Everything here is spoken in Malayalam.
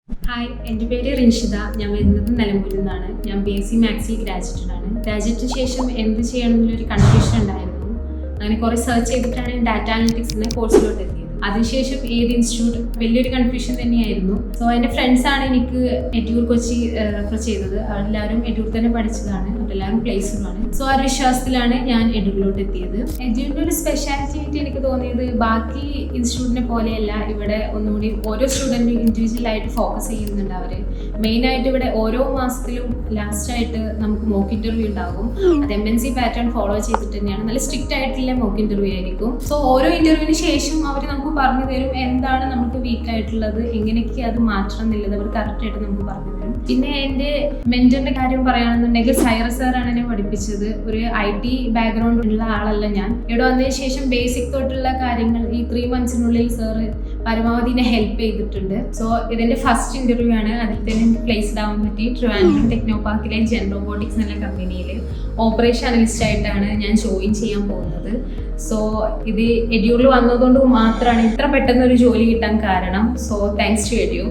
ഹായ്, എൻ്റെ പേര് റിൻഷിത. ഞാൻ വരുന്നത് നിലമ്പൂരിൽ നിന്നാണ്. ഞാൻ BSc മാത്സിൽ ഗ്രാജുവേറ്റഡ് ആണ്. ഗ്രാജുവേറ്റിന് ശേഷം എന്ത് ചെയ്യണം എന്നുള്ളൊരു കൺഫ്യൂഷൻ ഉണ്ടായിരുന്നു. അങ്ങനെ കുറേ സെർച്ച് ചെയ്തിട്ടാണ് ഞാൻ ഡാറ്റ അനലിറ്റിക്സിൻ്റെ കോഴ്സിലോട്ട് എത്തിയത്. അതിനുശേഷം ഏത് ഇൻസ്റ്റിറ്റ്യൂട്ട് വലിയൊരു കൺഫ്യൂഷൻ തന്നെയായിരുന്നു. സോ എൻ്റെ ഫ്രണ്ട്സാണ് എനിക്ക് എഡ്യൂർ കൊച്ചി റെഫർ ചെയ്തത്. അവരെല്ലാവരും എഡ്യൂർ തന്നെ പഠിച്ചതാണ്, അവരെല്ലാവരും പ്ലേസ്ഡുമാണ്. സോ ആ ഒരു വിശ്വാസത്തിലാണ് ഞാൻ എഡ്യൂറിലോട്ട് എത്തിയത്. എഡ്യൂറിൻ്റെ ഒരു സ്പെഷ്യാലിറ്റി ആയിട്ട് എനിക്ക് തോന്നിയത് ബാക്കി ഇൻസ്റ്റിറ്റ്യൂട്ടിനെ പോലെയല്ല, ഇവിടെ ഒന്നുകൂടി ഓരോ സ്റ്റുഡൻറ്റും ഇൻഡിവിജ്വലായിട്ട് ഫോക്കസ് ചെയ്യുന്നുണ്ട്. അവർ മെയിനായിട്ട് ഇവിടെ ഓരോ മാസത്തിലും ലാസ്റ്റായിട്ട് നമുക്ക് മോക്ക് ഇൻ്റർവ്യൂ ഉണ്ടാകും. അത് MNC പാറ്റേൺ ഫോളോ ചെയ്തിട്ട് തന്നെയാണ്. നല്ല സ്ട്രിക്റ്റ് ആയിട്ടുള്ള മോക്ക് ഇൻ്റർവ്യൂ ആയിരിക്കും. സോ ഓരോ ഇൻ്റർവ്യൂവിന് ശേഷം അവർ നമുക്ക് പറഞ്ഞു തരും എന്താണ് നമുക്ക് വീക്ക് ആയിട്ടുള്ളത്, എങ്ങനെയൊക്കെ അത് മാറ്റണം എന്നുള്ളത് അവർ കറക്റ്റായിട്ട് നമുക്ക് പറഞ്ഞു തരും. പിന്നെ എൻ്റെ മെന്ററിന്റെ കാര്യം പറയുകയാണെന്നുണ്ടെങ്കിൽ സൈറസ് സാറാണ് എന്നെ പഠിപ്പിച്ചത്. ഒരു IT ബാക്ക്ഗ്രൗണ്ട് ഉള്ള ആളല്ല ഞാൻ. ഇവിടെ വന്നതിന് ശേഷം ബേസിക് തൊട്ടുള്ള കാര്യങ്ങൾ ഈ 3 months സാറ് പരമാവധി എന്നെ ഹെൽപ്പ് ചെയ്തിട്ടുണ്ട്. സോ ഇതിൻ്റെ ഫസ്റ്റ് ഇൻ്റർവ്യൂ ആണ്. അതിൽ തന്നെ എനിക്ക് പ്ലേസ്ഡ് ആവാൻ പറ്റി. ട്രിവാൻഡ്രം ടെക്നോ പാർക്കിലെ ജെൻ റോബോട്ടിക്സ് എന്നുള്ള കമ്പനിയിൽ ഓപ്പറേഷൻ അനലിസ്റ്റ് ആയിട്ടാണ് ഞാൻ ജോയിൻ ചെയ്യാൻ പോകുന്നത്. സോ ഇത് എഡ്യൂറിൽ വന്നതുകൊണ്ട് മാത്രമാണ് ഇത്ര പെട്ടെന്ന് ഒരു ജോലി കിട്ടാൻ കാരണം. So thanks to എഡ്യൂർ.